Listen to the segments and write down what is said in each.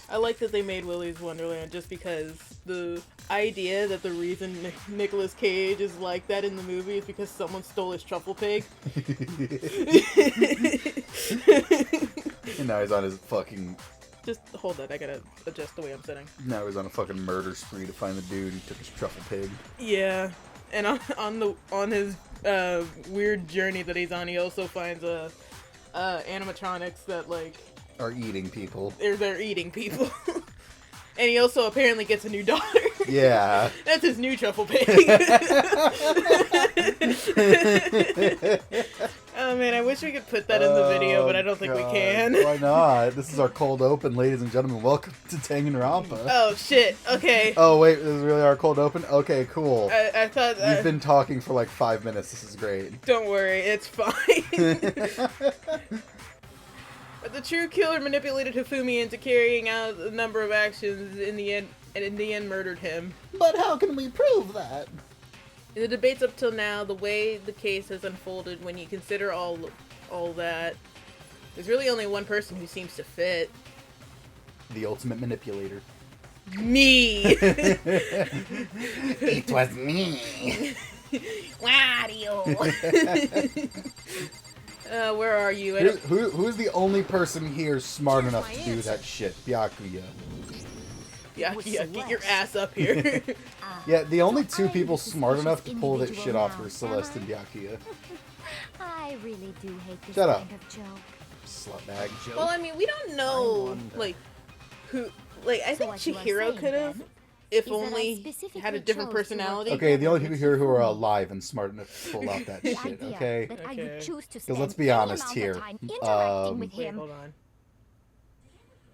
I like that they made Willy's Wonderland just because the idea that the reason Nicolas Cage is like that in the movie is because someone stole his truffle pig. And now he's on his fucking... Just hold that, I gotta adjust the way I'm sitting. Now he's on a fucking murder spree to find the dude who took his truffle pig. Yeah, and on his weird journey that he's on, he also finds animatronics that like Are eating people. they're eating people. And he also apparently gets a new daughter. Yeah. That's his new truffle pig. Oh man, I wish we could put that in the video, but I don't think we can. Why not? This is our cold open, ladies and gentlemen. Welcome to Danganronpa. Oh shit, okay. Oh wait, this is really our cold open? Okay, cool. I thought... We've been talking for like 5 minutes. This is great. Don't worry, it's fine. The true killer manipulated Hifumi into carrying out a number of actions in the end, and in the end murdered him. But how can we prove that? In the debates up till now, the way the case has unfolded, when you consider all that, there's really only one person who seems to fit. The ultimate manipulator. Me! It was me! Wario! Where are you? Who's the only person here smart enough to do that shit? Byakuya. Byakuya, get your ass up here. Yeah, the only two people smart enough to pull that shit off were Celeste and Byakuya. I really do hate this Shut up. kind of joke. Slutbag. Well, I mean, we don't know, like, who... Like, I think what you are Chihiro saying, could have, then, if is that I only specifically had a different chose to work personality. with Okay, the only people here who are alive and smart enough to pull off that The shit, idea okay? that I Okay. would choose to Because let's spend be any honest amount here. of time interacting with Wait, him, hold on.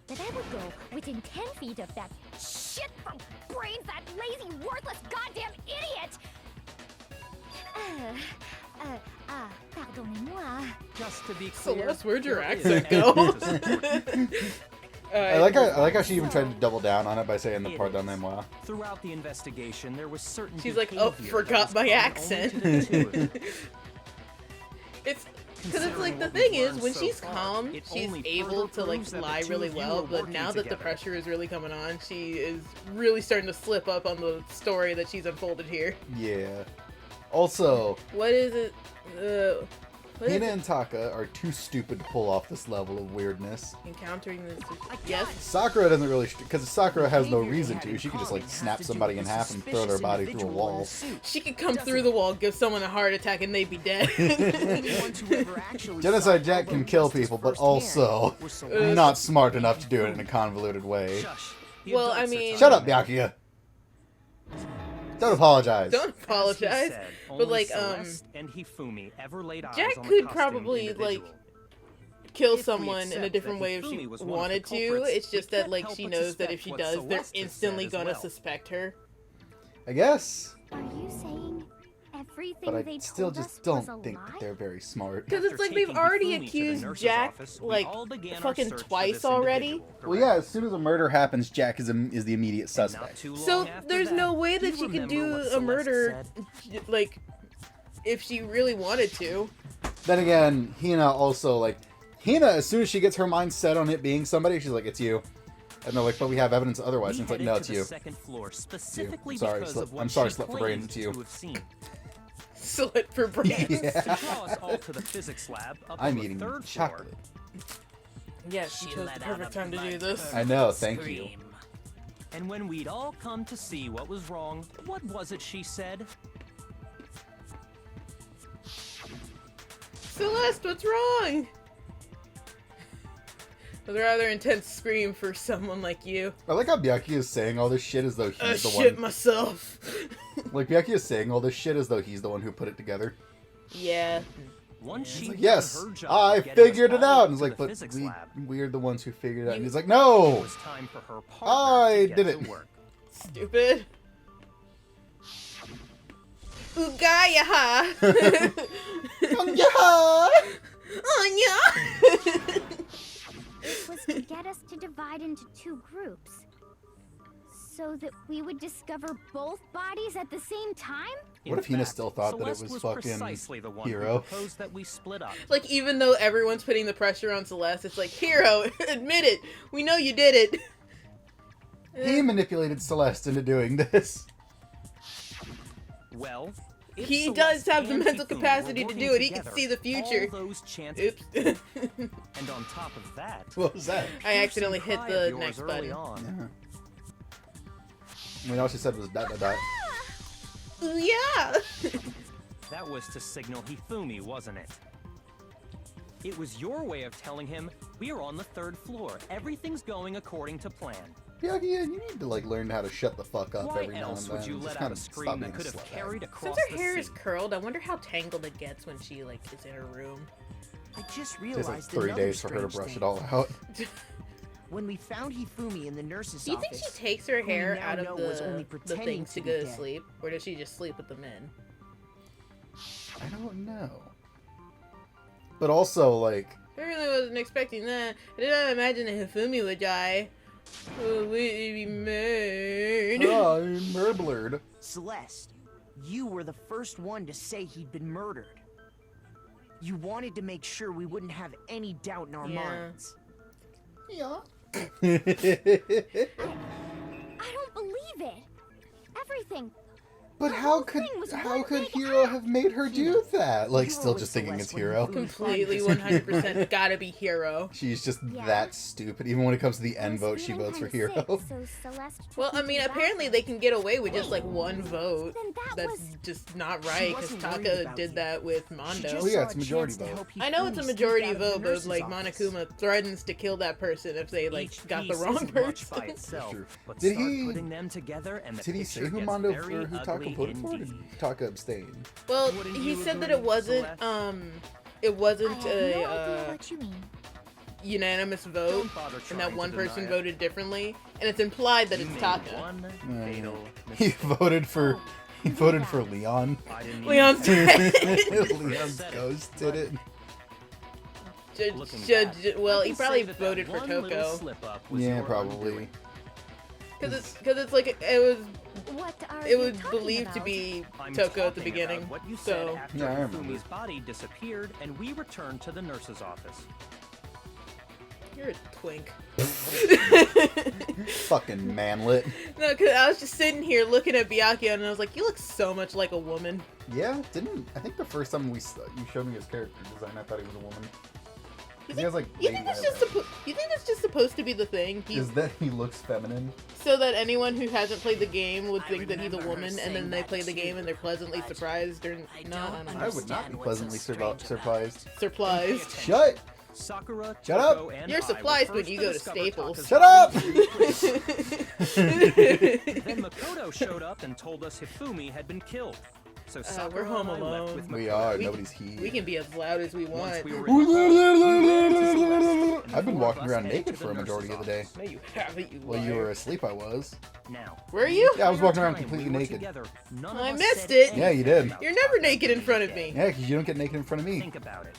that I would go within 10 feet of that shit from brains, that lazy, worthless, goddamn idiot! Pardonnez-moi. Just to be clear, Celeste, where'd your there is accent go? I like how she even tried to double down on it by saying the pardonnez-moi. Throughout the investigation, there was certain She's like, oh, behavior forgot that was my common accent. only to the two of them. It's because it's like Considering the what thing we've is learned when so she's far, calm, it she's only able further to like proves that the lie two really of you well. are But working now that the together. pressure is really coming on, she is really starting to slip up on the story that she's unfolded here. Yeah. Also, What is it? What is Hina it? and Taka are too stupid to pull off this level of weirdness. Encountering this. Yes. Sakura doesn't really, because Sakura has no reason to. She can just like snap somebody in half and throw their body through a wall. She could come through the wall, give someone a heart attack, and they'd be dead. Genocide Jack can kill people, but also not smart enough to do it in a convoluted way. Well, I mean- Shut up, Byakuya! Don't apologize. Don't apologize. But like, Jack could probably like kill someone in a different way if she wanted to. It's just that like she knows that if she does, they're instantly gonna suspect her. I guess. Are you saying everything But they I still told just us was don't a think lie? that they're very smart. Because it's like they've already accused Jack like fucking twice already. Well, yeah, as soon as a murder happens, Jack is the immediate suspect. So there's no way that she could do a murder like if she really wanted to. Then again, Hina also, like, Hina, as soon as she gets her mind set on it being somebody, she's like, it's you. And they're like, but we have evidence otherwise. And it's like, no, it's you. Specifically Sorry, because Slut- of what I'm sorry, she Slut for Brain, claimed it's you. to have seen. Slit for brains. Yeah. To draw us all to the physics lab up I'm on the eating third chocolate. Yeah, she chose the perfect time to do this. I know, thank you. And when we'd all come to see what was wrong, what was it she said? Celeste, what's wrong? A rather intense scream for someone like you. I like how Byakuya is saying all this shit as though I he's the shit one. myself. Like, Byakuya is saying all this shit as though he's the one who put it together. Yeah. Once she He's like, did yes, her job I of getting us figured it all out. And it's to like, the but physics lab, we're the ones who figured it out. And he's like, it no! was time for her partner I to get did to it. work. Stupid. Ugaya! Yeah! Anya! It was to get us to divide into two groups. So that we would discover both bodies at the same time? What if In Hina fact, still thought that it Celeste was fucking precisely the one who Hero? proposed that we split up. Like, even though everyone's putting the pressure on Celeste, it's like, Hero, admit it. We know you did it. He manipulated Celeste into doing this. Well, He does have the mental capacity to do it. He can see the future. Oops. And on top of that, What was that? I accidentally hit the next button. Yeah. I mean, all she said was dot dot dot. Yeah. That was to signal Hifumi, wasn't it? It was your way of telling him, we're on the 3rd floor. Everything's going according to plan. Yeah, you need to like learn how to shut the fuck up Why every now and else then. would you Just let kind out a of stop scream being that could have slut. carried across Since her the hair is sea? curled, I wonder how tangled it gets when she like is in her room. I just Takes realized like 3 another days for her to strange brush thing. it all out. When we found Hifumi in the nurse's Do you think office, she takes her who we hair now out know of was only the pretending things to to be go to dead? sleep, or does she just sleep with the men? I don't know. But also, like, I really wasn't expecting that. I did not imagine that Hifumi would die. Oh, we'd be mad. oh, Merblerd. Celeste, you were the first one to say he'd been murdered. You wanted to make sure we wouldn't have any doubt in our Yeah. minds. Yeah. I don't believe it. Everything. But how could Hero have made her do that? Like, You were still with just thinking it's Celeste when Hero. Hifumi Completely, found us. 100% gotta be Hero. She's just Yeah. that stupid. Even when it comes to the end I was vote, she feeling votes for kinda Hero. sick, so Celeste took Well, me I to mean, the apparently bathroom. they can get away with just like one vote. Then that That's was- just not She right, because wasn't worried Taka about did you. that with She Mondo. just Oh, yeah, saw it's a majority chance to vote. help I know it's a Hifumi majority sneak out of the vote, but nurse's like office. Monokuma threatens to kill that person if they like Each got the piece wrong isn't much by person. itself, True. but Did start he- putting them together and the Did he say picture who gets Mondo very or who Taka ugly voted for? Or indeed. did Taka abstain? Well, Wouldn't he you said that agree, it wasn't Celeste? it I wasn't have no idea a what you mean. unanimous vote, Don't bother and trying that to one deny person it. voted differently, and it's implied that You it's made Taka. one Mm. fatal He mistake. voted for. He voted for Leon. I didn't Leon's even- dead. Leon's ghost did it. Looking back, Well, I he can probably say that voted that for one little Toko. slip-up was Yeah, your probably. undoing. Because it's like What are it you was talking believed to about? be I'm Toko at the talking beginning. about what you So said after Yeah, I remember. Hifumi's body disappeared and we returned to the nurse's office. you're a twink. Fucking manlet. No, because I was just sitting here looking at Byakuya and I was like, you look so much like a woman. Yeah, didn't I think the first time you showed me his character design, I thought he was a woman. You 'Cause he has like You lady think that's eyebrows. just you think that's just supposed to be the thing? Is that he looks feminine? So that anyone who hasn't played the game would I think that he's a remember her woman, and saying then they that play the too, game and they're pleasantly but surprised or I not. I don't don't know. I would not be Understand what's pleasantly so strange about it. surprised. Surprised. Shut! Sakura, Shut up! Toko, and You're I surprised were when first you to go to discover Staples. Taka's Shut body. up! Then Makoto showed up and told us Hifumi had been killed. So Sakura we're home and I left alone. with We Makoto. are. We- Nobody's here. We can be as loud as we want. Once we were in the hall, we ran to Celeste, and I've been the four of walking us around headed naked to for a majority of the day. nurse's No, you haven't, you While you liar. were asleep, I was. office. Now, Were you? Yeah, I was walking around time completely we were naked. together, none I of us missed said it. Yeah, you anything did. about You're never Taka naked in being front of dead. me. Yeah, because you don't get naked in front of me. Think about it.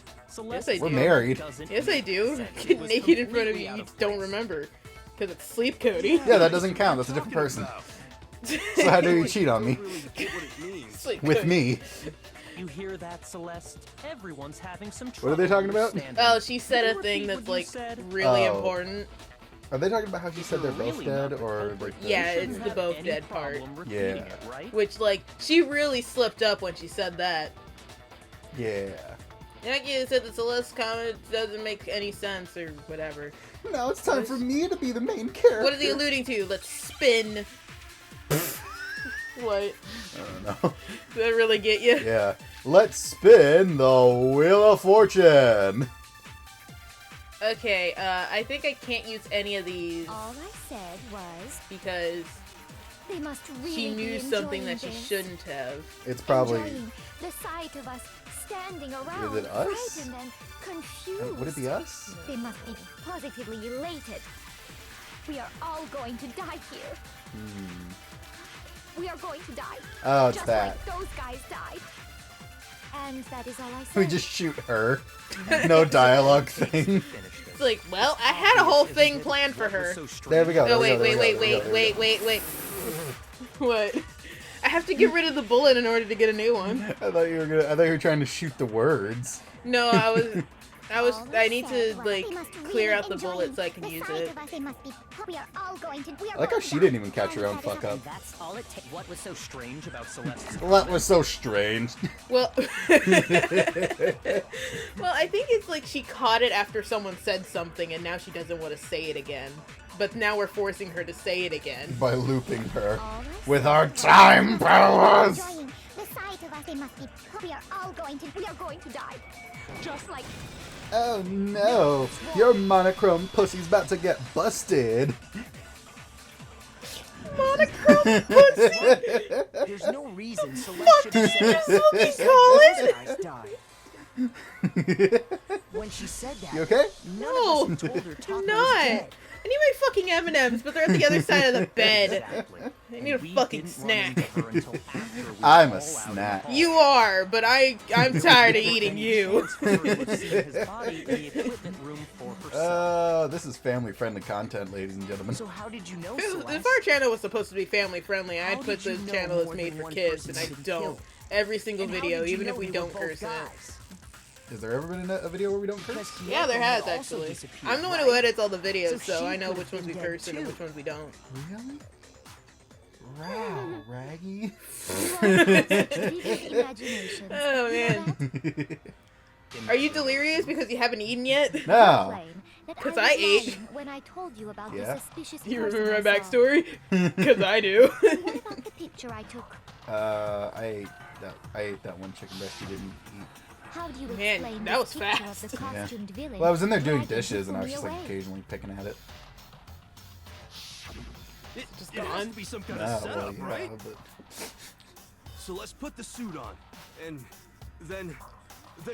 Yes, I We're do. married. Yes, I do. Get naked in front of you, you just don't remember. Because it's sleep, Cody. Yeah, that doesn't count. That's a different person. So how do you cheat on me? Sleep, With Cody. me. You hear that, Celeste? Everyone's having some trouble. What are they talking about? understanding. Oh, she said Can a you thing repeat that's what you like said? really Oh. important. Are they talking about how she said they're both Really dead, not the or culprit. like? The... Yeah, You it's shouldn't the have both any dead part. problem repeating Yeah. it, right? Which, like, she really slipped up when she said that. Yeah. Yakuya said the Celeste comment doesn't make any sense or whatever. Now it's time for me to be the main character. What is he alluding to? Let's spin. What? I don't know. Did that really get you? Yeah. Let's spin the Wheel of Fortune. Okay, I think I can't use any of these All I said was because they must really she be knew something enjoying that she this. shouldn't have. It's probably. Enjoying the sight of us standing around, Is it us? frightened and confused. Would it be us? They must be positively elated. We are all going to die here. We are going to die. Oh, it's just that. like those guys died. And that is all I said. We just shoot her. No dialogue thing. It's like, well, I had a whole thing planned for her. There we go. Oh, wait, there we wait, go, wait, there we go, wait, there we wait, wait, wait. What? I have to get rid of the bullet in order to get a new one. go. I thought you were trying to shoot the words. No, I need to, like, clear out the bullet so I can use it. I like how she didn't even catch her own fuck up. That's all it takes. What was so strange about Celeste's What was so strange? Well, well, I think it's like she caught it after someone said something and now she doesn't want to say it again. But now we're forcing her to say it again. By looping her with our time powers! We are going to die. Just like... Oh no! Your monochrome pussy's about to get busted! Monochrome pussy? There's no reason Celeste should have said That's what we call it? When she said that, You okay? No, none of us told her I'm Taka was not. dead. I need my fucking M&Ms, but they're at the other side of the bed. Exactly. I need a We fucking didn't run snack. into her until after we I'm were a all out in snack. the hall. You are, but I'm tired of eating you. His body in the equipment room for herself. This is family-friendly content, ladies and gentlemen. So how did you know, If Celeste? our channel was supposed to be family friendly, How I'd put did you the know channel as more made than for one kids, person and I should be don't. killed? Every single And how video, did you even if know we they were don't both curse in it. guys? Has there ever been a video where we don't curse? Because Yeah, there Kyoko has had also actually. disappeared, I'm the one right? who edits all the videos, So so she I know could've which ones we been dead curse in and too. which ones we don't. Really? Wow, Raggy. Imagination. Oh man, are you delirious because you haven't eaten yet? No. 'Cause I ate. When I told you about Yeah? the suspicious You person remember my I saw. backstory? Because I do. What about the picture I took? I ate that one chicken breast you didn't eat. How do you Man, explain that this was picture fast. of the Yeah. costumed villain? Well, I was in there doing dragging dishes, and I was Hifumi just like away? occasionally picking at it. Just It has gone. to be some kind Ah, of setup, yeah, right? but So let's put the suit on, and then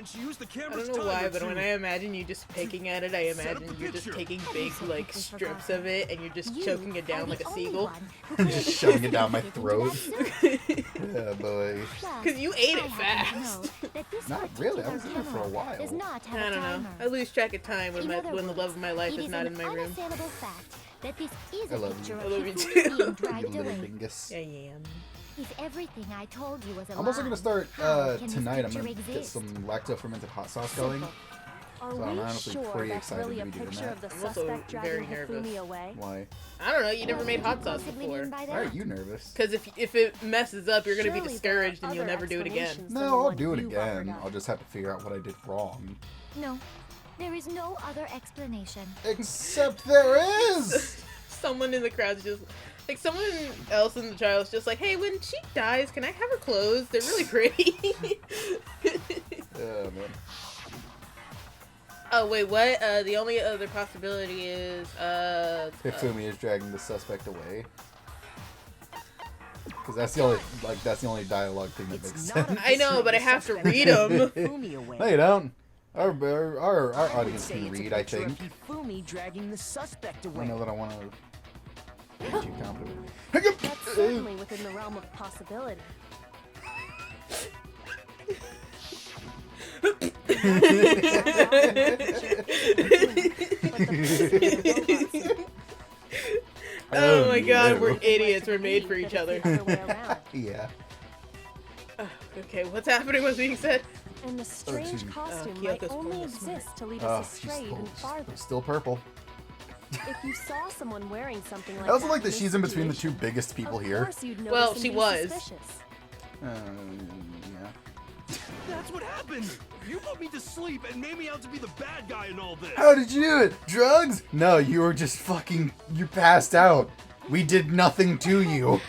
she used the I camera's don't know timer why, but to- when I imagine you just picking at it, I Set up imagine the you're just picture. taking big, like, strips of it, and you're just You choking it are down the like a only seagull. one who could have Just shoving it down my fitted into that throat. suit. Yeah, boy. Plus, 'Cause you ate it I happen to fast. know that this Not really, I particular was in there for a camera while. does not have I a don't know. timer. I lose track of time when In other when the love of my life it is not in my room. unassailable fact that this is I a love picture you. of I love you Hifumi too. being You dragged little away. dingus. I am. If everything I told you was a I'm also lie, gonna start how can this tonight. I'm picture gonna get exist? some lacto-fermented hot sauce going. Are So I'm we honestly sure pretty that's excited really to a be doing picture that. of the I'm also suspect very dragging nervous. Hifumi away? Why? I don't know. You never What made could hot you sauce possibly before. mean by Why are that? you nervous? Because if it messes up, you're gonna be Surely there are discouraged and you'll other never do it again. explanations than the No, I'll one do it you've offered again. up. I'll just have to figure out what I did wrong. No, there is no other explanation. Except there is! Someone in the crowd's just like someone else in the trial's just like, hey, when she dies, can I have her clothes? They're really pretty. Oh, man. Oh wait, what? The only other possibility is Hifumi is dragging the suspect away. Because that's the only dialogue thing that makes It's sense. not a I know, picture but I of have to the read suspect 'em. dragging Hifumi away. No, you don't. Our I would audience say can it's a read, I picture of think. Hifumi dragging the suspect I away. know that I want to be too confident. That's certainly within the realm of possibility. oh my god, no. we're idiots. We're made for each other. Other way around. Yeah. Okay, what's happening? What's being said? And the excuse strange me. costume might Kyoko's only pulling a smart. exist to lead Oh, us she's astray even farther. still purple. If you saw someone wearing something like I also that like that in this she's in between the two situation, biggest people of here. course you'd notice Well, and she be was. suspicious. Yeah. That's what happened. You put me to sleep and made me out to be the bad guy in all this. How did you do it? Drugs? No, you were just you passed out. We did nothing to you.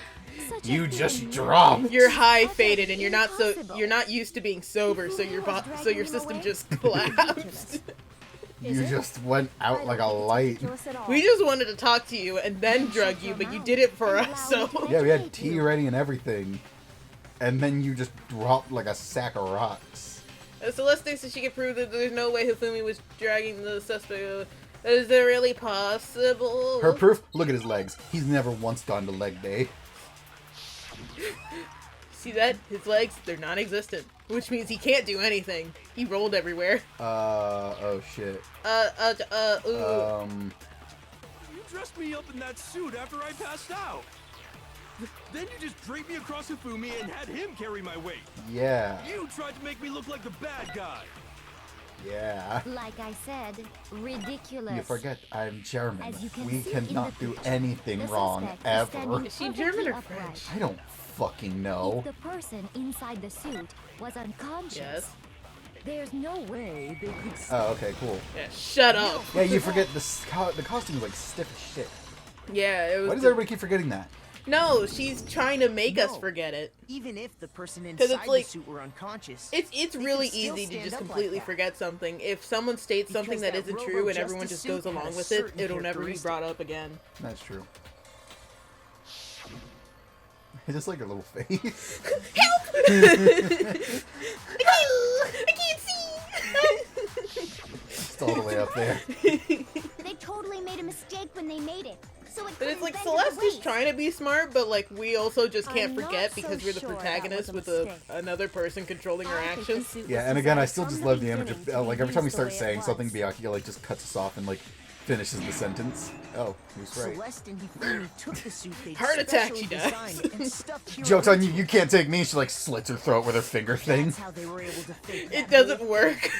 Such a You thing just would dropped. You're high That's faded and you're impossible. not used to being sober, so your so your system away? just collapsed. You just went out like a light. We just wanted to talk to you and then drug you, but you did it for us, so Yeah, we had tea ready and everything. And then you just dropped like a sack of rocks. Celeste thinks that she can prove that there's no way Hifumi was dragging the suspect. Is it really possible? Her proof? Look at his legs. He's never once gone to leg day. See that? His legs, they're non-existent. Which means he can't do anything. He rolled everywhere. Oh shit. Ooh. You dressed me up in that suit after I passed out. Then you just draped me across Hifumi and had him carry my weight. Yeah. You tried to make me look like the bad guy. Yeah. Like I said, ridiculous. You forget I'm German. As you can We see in cannot the do picture, anything the wrong suspect is ever. standing Is she perfectly German or upright. French? I don't fucking know. If the person inside the suit was unconscious, Yes. there's no way they could Oh, okay, cool. Yeah, shut up. Yeah, you forget the costume is like stiff as shit. Yeah, it was. Why does everybody keep forgetting that? No, she's trying to make us No. forget it. Even if the person 'Cause inside it's like- the suit were unconscious, It's they could really still easy to stand just up like completely that. forget something. If someone states something Because that that isn't true and everyone robo-justice just goes suit had along a with it, certain it'll never be characteristic. brought up again. That's true. It's just like her little face. I can't see! Just all the way up there. They totally made a mistake when they made it. So it But it's couldn't like bend Celeste to the is waist. trying to be smart, but like we also just can't I'm not forget so because we're the sure that protagonist was with a mistake. another person controlling her I think the actions. suit was Yeah, and again, I designed still just from love the the image beginning of to like be every time we used the start way it saying was. something, Byakuya like just cuts us off and like finishes the sentence. Oh, who's right? Celeste and Hifumi took the suit they'd Heart attack, specially she dies. designed and stuffed Hero Joke's on you! into You it. can't take me. She like slits her throat with her finger thing. That's how they were able to fake It that doesn't move. work.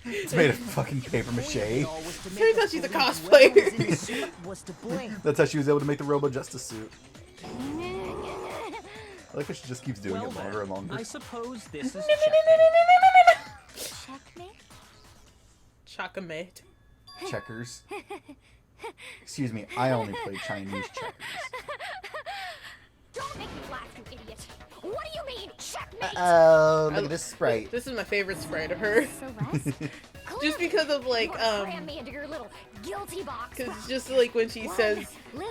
It's made of fucking paper The point of it mache. all was to make Turns us out she's a believe cosplayer. whoever was in the suit was to blame. That's how she was able to make the Robo Justice suit. I like how she just keeps doing Well it longer and longer. I suppose this is Checkmate? Chocolate. Checkers. Excuse me, I only play Chinese checkers. Don't make me laugh, you idiot. What do you mean, checkmate? Oh, look at this sprite. This is my favorite sprite of her. Celeste? Just because of like, You wanna cram me into your little guilty box. because it's just like when she says,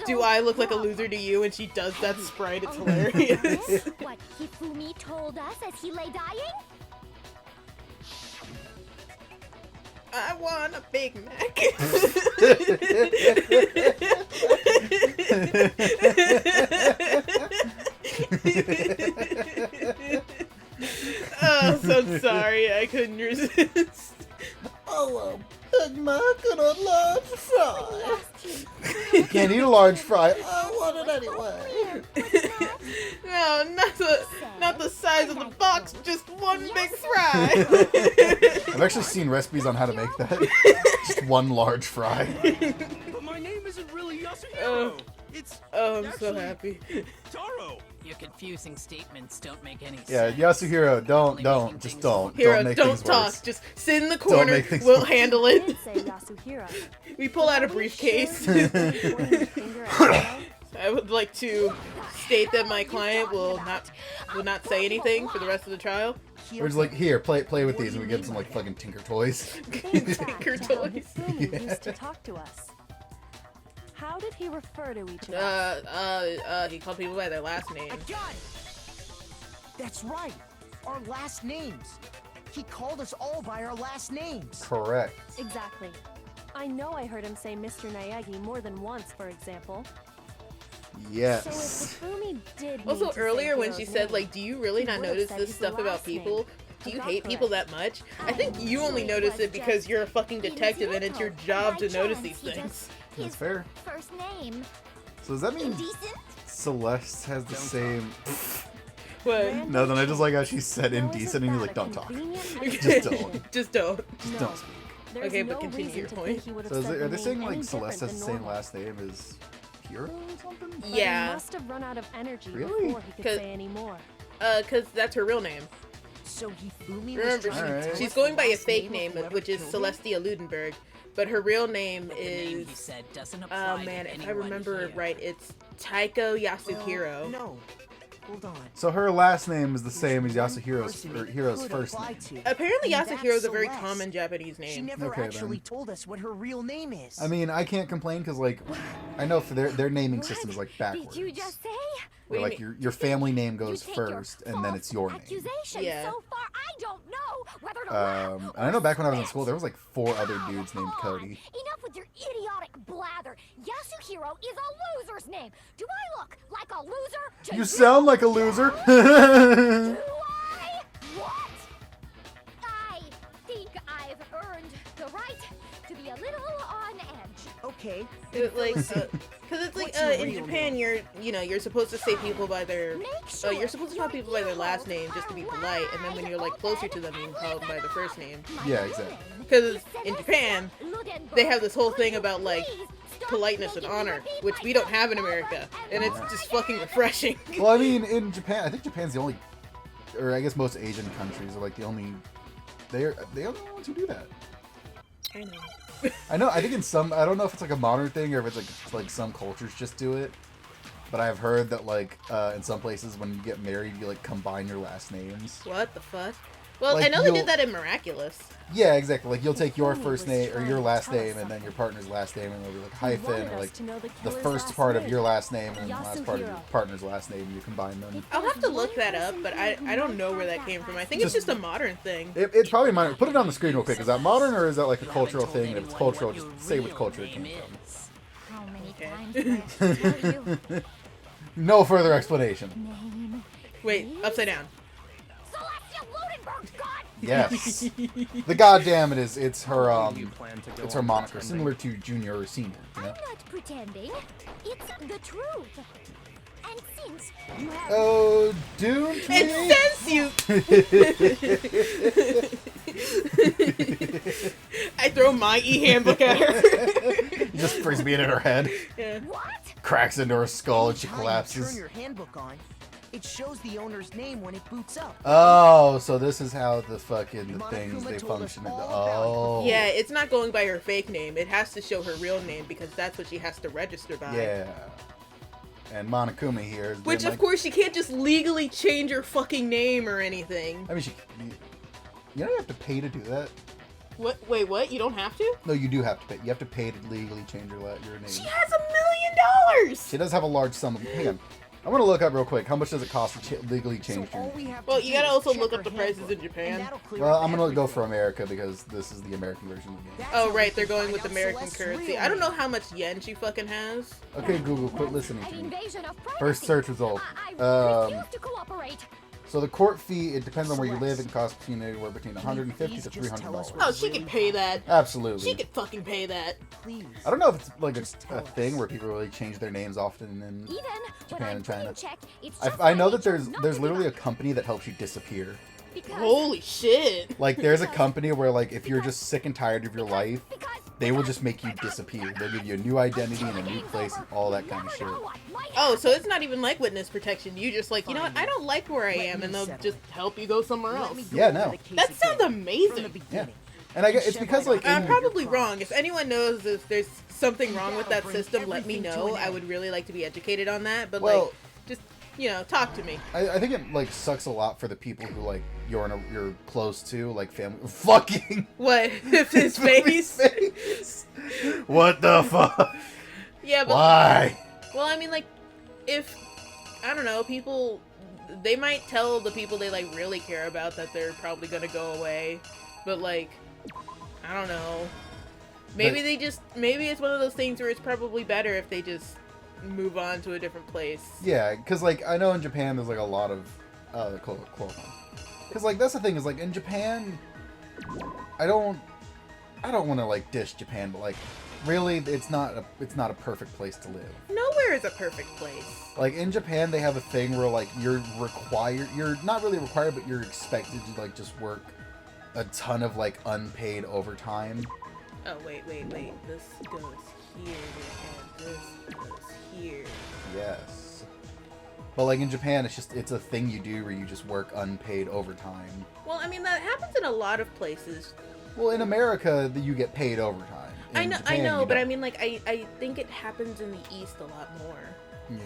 "Do I look like a loser to you?" and she does that sprite, it's hilarious. What Hifumi told us as he lay dying? I want a Big Mac. Oh, so sorry, I couldn't resist. Oh, a Big Mac and a large fry. You can't eat a large fry. I want it anyway. No, not the size of the box, just one big fry. I've actually seen recipes on how to make that. Just one large fry. But my name isn't really Yasuhiro. It's Oh, I'm so actually happy. Taro. Your confusing statements don't make any Yeah, sense. Yasuhiro, don't, Only don't, making just things don't. Hero, Don't make don't things talk. worse. Just sit in the corner. make things We'll worse. handle I it. did say Yasuhiro. We pull out a Are we briefcase. sure you weren't pointing the finger at Hiro? I would like to state that my client will not say anything for the rest of the trial. We're just like, here, play with these, and we get some like fucking Tinker toys. Think back Tinker to how toys. Hifumi used to talk to us. How did he refer to each of us? He called people by their last name. I got it! That's right. Our last names. He called us all by our last names. Correct. Exactly. I know I heard him say Mr. Nayagi more than once, for example. Yes. So if Hifumi did Also, need to say earlier when Hiro's she said, name, like, do you really he not would've notice said this his stuff about last people? name. Do you About hate people correct. that much? I think you only notice it because you're a fucking detective and it's your job to notice these things. That's fair. First name. So does that mean Indecent? Celeste has the same? What? No, then I just like how she said Now, isn't indecent, and he's that like, a don't talk. convenient Just don't. Just don't. Just No. don't speak. There's Okay, but no continue reason your to point. think he would have So is said it, are the they name saying any like Celeste has different the than same normal. last name as Hero or something? But Yeah. he must have run out of energy Really? before he could 'Cause- say any more. Cause that's her real name. So Hifumi was Remember, trying to Alright. tell she's us going the by a last fake name name, of whoever which is killed him? Celestia Ludenberg, but her real name But the name is, he said doesn't oh apply to man, if I anyone remember here. right, it's Taiko Well, Yasuhiro. no. Hold on. So her last name is the same as There's one Yasuhiro's person or it Hiro's could first apply name. to, Apparently and Yasuhiro is a very that's common Japanese She name. never Okay, actually then. told us what her real name is. I mean, I can't complain because like I know for their naming system is like backwards. Did you just say? Where What like do you your family name You goes take your first, and then false it's your name. accusation. Yeah. So far, I don't know whether to laugh And I know or back when I was in spit. school, there was like 4 other Come dudes named on. Cody. Enough with your idiotic blather. Yasuhiro is a loser's name. Do I look like a loser? To You sound like a loser. Do I? What? I think I've earned the the right to be a little on edge. Okay. Because it's like in Japan, you're supposed to say people by their you're supposed to call people by their last name just to be polite, and then when you're like closer to them, you can call them by their first name. Yeah, exactly. Because in Japan, they have this whole thing about like politeness and honor, which we don't have in America, and it's just fucking refreshing. Well, I mean, in Japan, I think Japan's the only, or I guess most Asian countries are like the only, they're the only ones who do that. I know. I know. I think in some, I don't know if it's like a modern thing or if it's like some cultures just do it. But I've heard that like in some places when you get married, you like combine your last names. What the fuck? Well, Like, I know they did that in Miraculous. Yeah, exactly. Like you'll take your first name or your last name and then your partner's last name, and it'll be like hyphen or like the first part of your last name and the last part of your partner's last name. You combine them. I'll have to look that up, but I don't know where that came from. I think it's just a modern thing. It's probably modern. Put it on the screen real quick. Is that modern or is that like a cultural thing? And if it's cultural, just say which culture it came from. How many times do I have to tell you? No further explanation. Name. Wait, upside down. Celestia Ludenberg's god! Yes. The goddamn it's her You plan to go it's her on moniker, pretending. similar to junior or senior. You know? I'm not pretending. It's the truth. And since you have Oh, Dune It says you. I throw my e-handbook at her. just frisbee it in her head, Yeah. what? cracks into her skull, and she Turn collapses. your handbook on. It shows the owner's name when it boots up. Oh, so this is how the fucking things Monokuma they told us function. all Oh, about Yeah, it's not going by her fake name. It has to show her real name because that's what she has to register by. yeah. And Monokuma here is Which, being of course, she can't just legally change her fucking name or anything. I mean, you don't have to pay to do that. What? Wait, what? You don't have to? No, you do have to pay. You have to pay to legally change your name. She has $1 million! She does have a large sum of. Hang on. I want to look up real quick. How much does it cost to legally change So your all name? we have Well, to you do gotta is also check look her up the prices handbook, in Japan. and that'll clear Well, up I'm gonna go everything. for America because this is the American version of the game. That's Oh, how right, we they're can going find with out American Celeste's currency. real I don't know name. how much yen she fucking has. Okay, Google, quit listening An to me. invasion of privacy. First search result. I refuse to cooperate. So the court fee, it depends on where you live, and costs anywhere between $150 to Please just tell us $300. what Oh, she could pay that. Absolutely. She could fucking pay that. Please. I don't know if it's like a tell us. thing where people really change their names often in Even Japan when and I'm China. clean checked, it's just I know my that nature not there's to literally a give up. company that helps you disappear. Because- Holy shit. Like there's a company where like if you're just sick and tired of your life, because- they will just make you disappear. They'll give you a new identity and a new place and all that kind of shit. Oh, so it's not even like witness protection. You just like, you know what? I don't like where I am, and they'll just help you go somewhere Let else. me go Yeah, over no. the case That again sounds from the amazing. beginning. And I guess it's because like I'm in, probably wrong. If anyone knows if there's something wrong with that system, let me know. I would really like to be educated on that. But Well- like, just talk to me. I think it like sucks a lot for the people who like you're close to, like family. Fucking What if his face? face. What the fuck? Yeah, but Why? well, I mean, like, if I don't know, people, they might tell the people they like really care about that they're probably gonna go away, but like, I don't know. Maybe maybe it's one of those things where it's probably better if they just move on to a different place. Yeah, because like I know in Japan there's like a lot of because like that's the thing is like in Japan, I don't want to like dish Japan, but like really it's not a perfect place to live. Nowhere is a perfect place. Like in Japan they have a thing where like you're not really required, but you're expected to like just work a ton of like unpaid overtime. Oh wait. This goes here and this goes here. Yes. But like in Japan, it's a thing you do where you just work unpaid overtime. Well, I mean that happens in a lot of places. Well, in America, you get paid overtime. In I Japan, know, you but I don't. mean like I think it happens in the East a lot more. Yeah,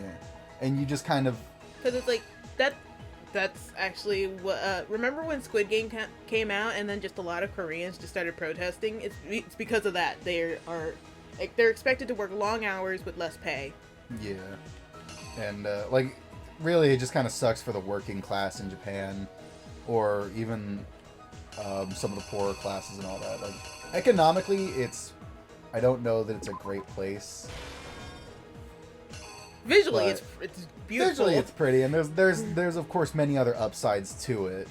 and you just kind of Because it's like that's actually what remember when Squid Game came out and then just a lot of Koreans just started protesting. It's because of that. They're expected to work long hours with less pay. yeah, and like really, it just kind of sucks for the working class in Japan, or even some of the poorer classes and all that. Like economically, I don't know that it's a great place. Visually, But it's beautiful. Visually, it's pretty, and there's of course many other upsides to it.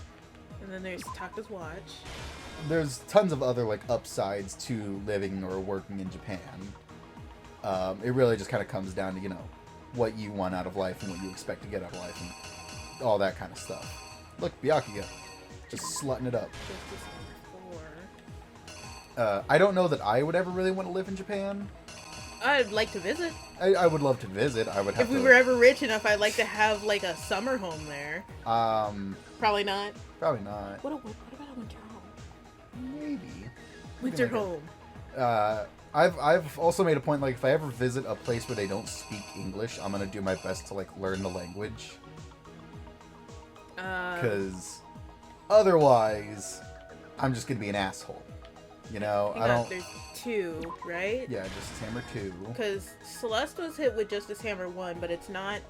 And then there's Taka's watch. there's tons of other like upsides to living or working in Japan. It really just kind of comes down to, you know, what you want out of life and what you expect to get out of life and all that kind of stuff. Look, Byakuya, just slutting it up. Justice Hammer 4. I don't know that I would ever really want to live in Japan. I'd like to visit. I would love to visit. I would have If we were ever rich enough, I'd like to have like a summer home there. Probably not. Probably not. What about a winter home? Maybe. Winter home. I've also made a point, like, if I ever visit a place where they don't speak English, I'm gonna do my best to like learn the language. Because otherwise, I'm just gonna be an asshole. You know, I don't. There's 2, right? Yeah, Justice Hammer 2. Because Celeste was hit with Justice Hammer 1, but it's not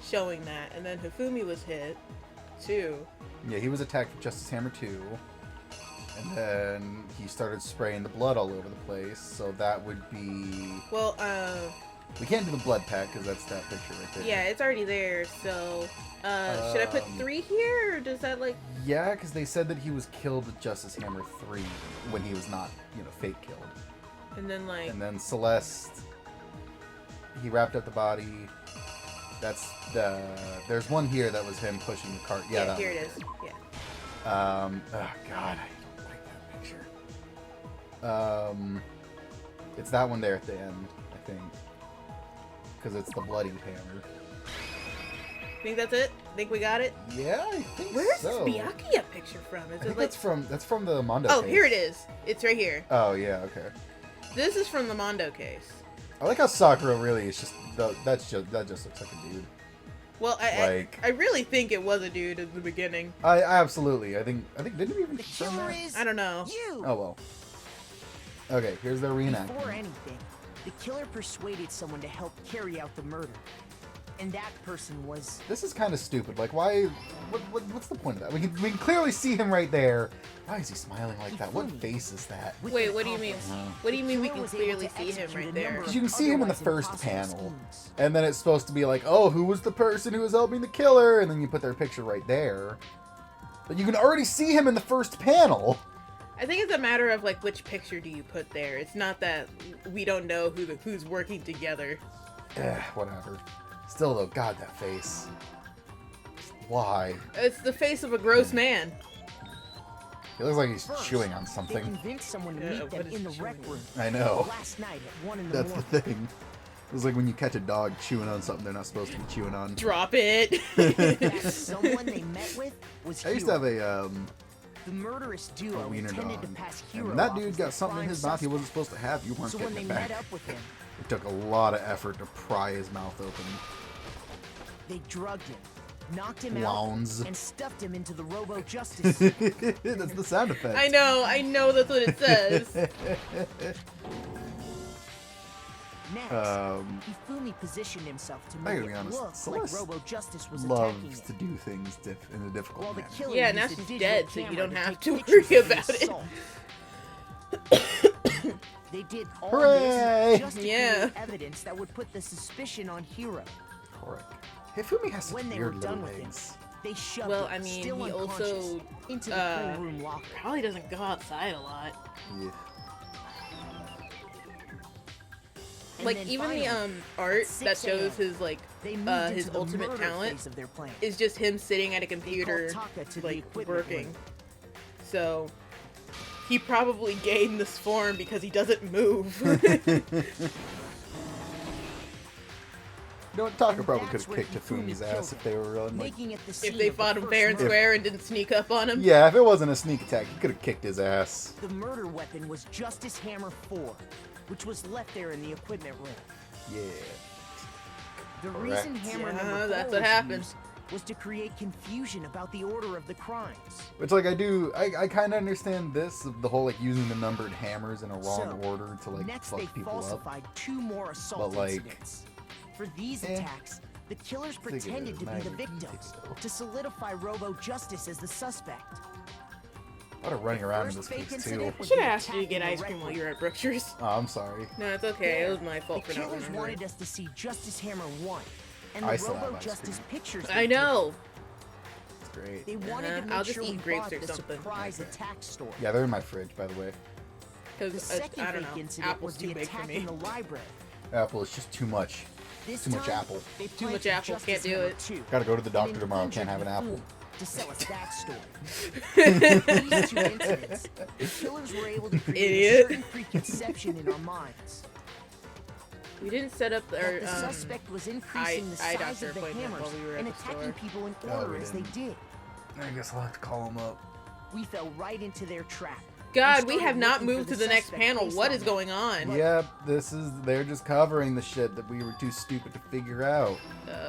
showing that. And then Hifumi was hit 2. Yeah, he was attacked with Justice Hammer 2. And then he started spraying the blood all over the place, so that would be... Well, we can't do the blood pack, because that's that picture right there. yeah, it's already there, so... should I put 3 here, or does that, like... Yeah, because they said that he was killed with Justice Hammer 3, when he was not, you know, fake killed. And then, like... And then Celeste, he wrapped up the body. That's the... There's one here that was him pushing the cart. Yeah, here it is. Yeah. Oh, God, I don't like that picture. It's that one there at the end, I think. Because it's the bloody hammer. Think that's it? Think we got it? Yeah, I think Where's so. this Byakuya picture from? Is I it think like... that's from the Mondo Oh, case. here it is. It's right here. Oh, yeah, okay. This is from the Mondo case. I like how Sakura really is just... that just looks like a dude. Well, I really think it was a dude at the beginning. I absolutely. I think didn't we even The confirm killer that? is I don't know. you. Oh well. Okay, here's their Before reenactment. anything, the killer persuaded someone to help carry out the murder. And that person was... This is kind of stupid. Like, why? What's the point of that? We can clearly see him right there. Why is he smiling like that? What face is that? with Wait, an what do you mean? accomplice. What do you mean we Killer can was able clearly to see him execute right a there? number Because you can see him in the otherwise first impossible panel, schemes. and then it's supposed to be like, oh, who was the person who was helping the killer? And then you put their picture right there. But you can already see him in the first panel. I think it's a matter of like which picture do you put there. It's not that we don't know who's working together. Whatever. Still though, God, that face. Why? It's the face of a gross man. He looks like he's First, chewing on They something. convinced someone to Yeah, meet what them is in the chewing? rec room. I know. Last night at 1 in the That's morning. the thing. It's like when you catch a dog chewing on something they're not supposed to be chewing on. Drop it. That someone they met with was I used to have Hero. a The murderous duo wiener intended dog. to pass And Hero when that off dude as got the something in prime his mouth he suspect. wasn't supposed to have, you weren't So when getting they it back. met up with him, It took a lot of effort to pry his mouth open. they drugged him, knocked him Lounds. out, and stuffed him into the Robo Justice. That's the sound effect. I know that's what it says. Next, Hifumi positioned himself to I make gotta be it honest, look Celeste like Robo Justice was attacking loves to him. do things in a difficult While the manner. killer Yeah, used now a she's digital dead, so you camera don't to have take to pictures worry of the about it. assault. They did all Hooray! this just to Yeah. create evidence that would put the suspicion on Hero. Correct. Hifumi has such When they were weird done little with him, legs. they shoved Well, him, I mean, still he unconscious, also, into the pool room locker. Probably doesn't go outside a lot. Yeah. And Like then even the finally, art at that 6 shows a.m., his like they moved his into the ultimate murder talent phase of their plan. is just him sitting at a computer Taka to the like equipment working. room. So he probably gained this form because he doesn't move. You know what? Taka And probably could that's have where kicked Hifumi's Hifumi ass killed if they were really like. making it the scene If they of the fought him first fair and murder. square and didn't sneak up on him. Yeah, if it wasn't a sneak attack, he could have kicked his ass. The murder weapon was Justice Hammer 4, which was left there in the equipment room. Yeah. The Correct. reason Hammer Yeah, number 4 that's was what happened. used was to create confusion about the order of the crimes. Which, like, I kind of understand this, of the whole, like, using the numbered hammers in a wrong So, order to, like, Next, fuck they people up. falsified 2 more assault But, like, incidents. For these eh. attacks, the killers Think of it pretended as to be the minor victims detail. to solidify Robo Justice as the suspect. A lot of running around in First this fake case, too. incident I was should the have asked you to attack get in the ice cream rec while room. you were at Brookshires. Oh, I'm sorry. No, it's okay. It was my fault The for not killers remembering. wanted us to see Justice Hammer 1 and I the still have Robo ice Justice cream. pictures. I they took. know. great. They wanted to make I'll just sure eat we grapes bought or the something. surprise attack story. Yeah, they're in my fridge, by the way. The Because, second I don't fake know, incident apple's was too the big for attack me. in the library. Apple is just too much. This Too much time, apple. they Too much planted apple, Justice can't do Hammer it. 2, Gotta go to the and doctor an tomorrow, injured can't have an apple. Fool to sell us that story. These two incidents, the killers were able to create a Idiot. certain preconception in our minds. We didn't set up That our, the suspect was increasing the eye size doctor of the appointment hammers while we were at and the attacking store. people in Oh, order we as they didn't. did. I guess I'll have to call him up. We fell right into their trap. God, and we started have not looking for moved to the next suspect panel. based What on is that. going on? Yep, they're just covering the shit that we were too stupid to figure out.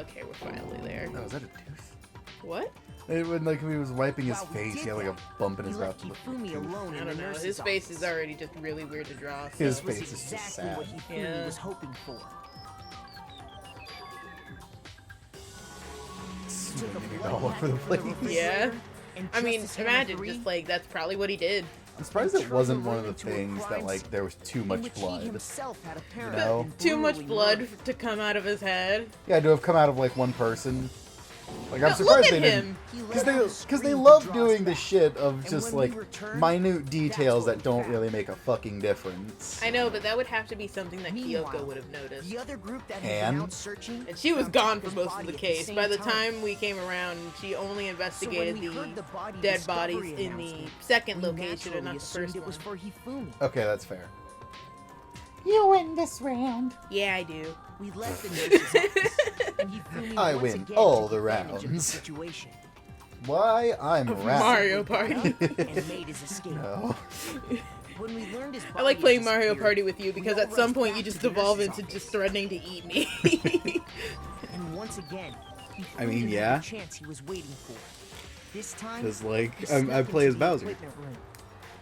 Okay, we're finally there. Oh, is that a tooth? What? It when like he was wiping his While we face, did he had like a that, bump in He his left mouth. Hifumi alone I in don't the know. nurse's His face office. is already just really weird to draw. So. His This was face is just exactly sad. what Hifumi Yeah. was hoping for. He took a Swimming blood all over the packet from the place. Yeah. refrigerator, and I mean, Justice Hammer imagine 3 just like that's probably what he did. I'm surprised and it wasn't turned one the of the room into a things that crime like there was too in much which he blood. himself had apparently know? been Too much brutally blood murdered. to come out of his head. Yeah, to have come out of like one person. Like I'm No, surprised look they at didn't. him. He let Because out a they scream to love draw us doing the back. shit of And just when we like returned, minute details what that we don't found. really make a fucking difference. I know, but that would have to be something that Meanwhile, Kyoko would have noticed. The other group that had And? been out searching, And she was found gone for Tucker's most of body the at case. same By the time we came around, she only So when investigated we heard the the body dead discovery bodies in the announcement, second we location and naturally not the assumed first it was one. for Hifumi. Okay, that's fair. You win this round. Yeah, I do. We left the nurse's office, and Hifumi I once win again all took the advantage of the rounds. situation. Why I'm Of around. Mario He got Party. up and made his escape. No. When we learned his I like body playing had Mario disappeared, Party with you we because all at some rushed point back you to just the devolve nurse's into just office. threatening to eat me. And once again, Hifumi I mean, had yeah. the chance he was waiting for. This time, 'Cause, like, he I snuck play into as the Bowser. equipment room.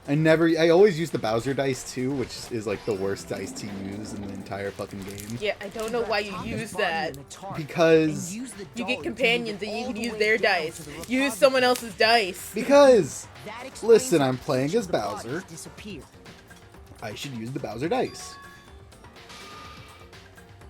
I always use the Bowser dice too, which is like the worst dice to use in the entire fucking game. Yeah, I don't know why you use that. Because- You get companions and you can use their dice. Use someone else's dice. Because listen, I'm playing as Bowser. Disappeared. I should use the Bowser dice.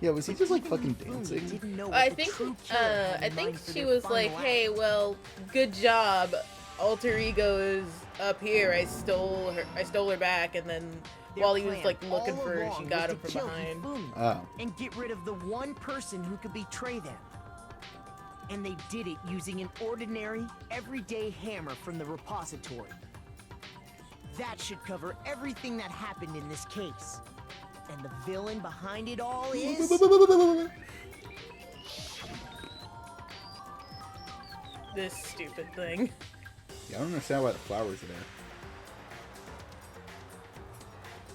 Yeah, was he just like fucking dancing? I think she was like, "Hey, well, good job. Alter ego is up here. I stole her back." And then while he was like looking for her, she got him from behind. Oh. And get rid of the one person who could betray them. And they did it using an ordinary, everyday hammer from the repository. That should cover everything that happened in this case. And the villain behind it all is... This stupid thing. Yeah, I don't understand why the flowers are there.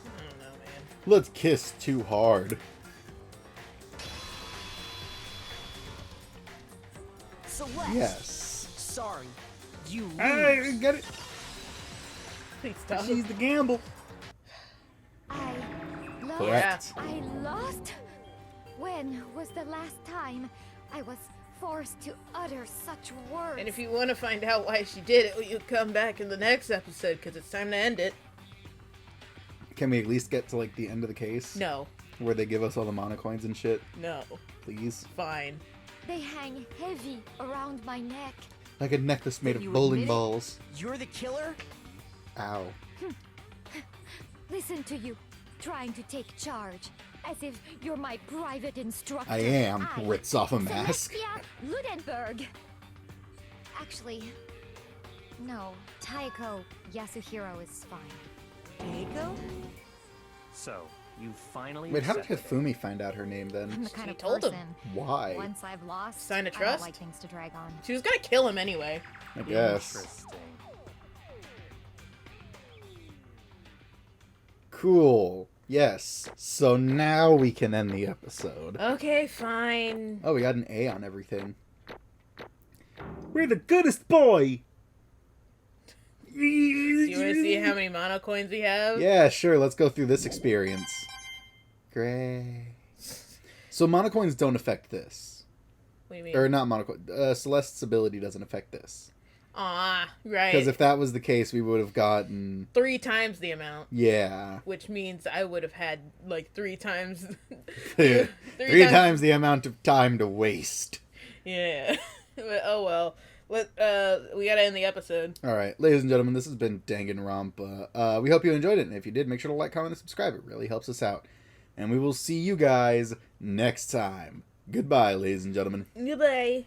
I don't know, man. Let's kiss too hard. Celeste! Yes. Sorry, you lose. I get it. Please stop. She's the gamble. I lost. Correct. I lost? When was the last time I was forced to utter such words? And if you want to find out why she did it, you come back in the next episode because it's time to end it. Can we at least get to like the end of the case? No. Where they give us all the mono coins and shit? No. Please. Fine. They hang heavy around my neck. Like a necklace made You of bowling admit it? balls. You're the killer? Ow. Listen to you, trying to take charge, as if you're my private instructor. I am. Rips off a mask. Celestia Ludenberg. Actually, no. Taiko Yasuhiro is fine. Diego? So, you finally Wait, how did accepted it. Hifumi find out her name I'm then? the kind She of told him. person. Why? Once I've lost, Sign of I trust? don't like things to drag on. She was gonna kill him anyway. I guess. Interesting. Cool. Yes. So now we can end the episode. Okay, fine. Oh, we got an A on everything. We're the goodest boy! Do you want to see how many mono coins we have? Yeah, sure. Let's go through this experience. Great. So monocoins don't affect this. What do you mean? Or not monocoin. Celeste's ability doesn't affect this. Ah, right. Because if that was the case, we would have gotten... 3 times the amount. Yeah. Which means I would have had, like, 3 times... Three times the amount of time to waste. Yeah. But, oh well. We gotta end the episode. All right, ladies and gentlemen, this has been Danganronpa. We hope you enjoyed it, and if you did, make sure to like, comment, and subscribe. It really helps us out. And we will see you guys next time. Goodbye, ladies and gentlemen. Goodbye.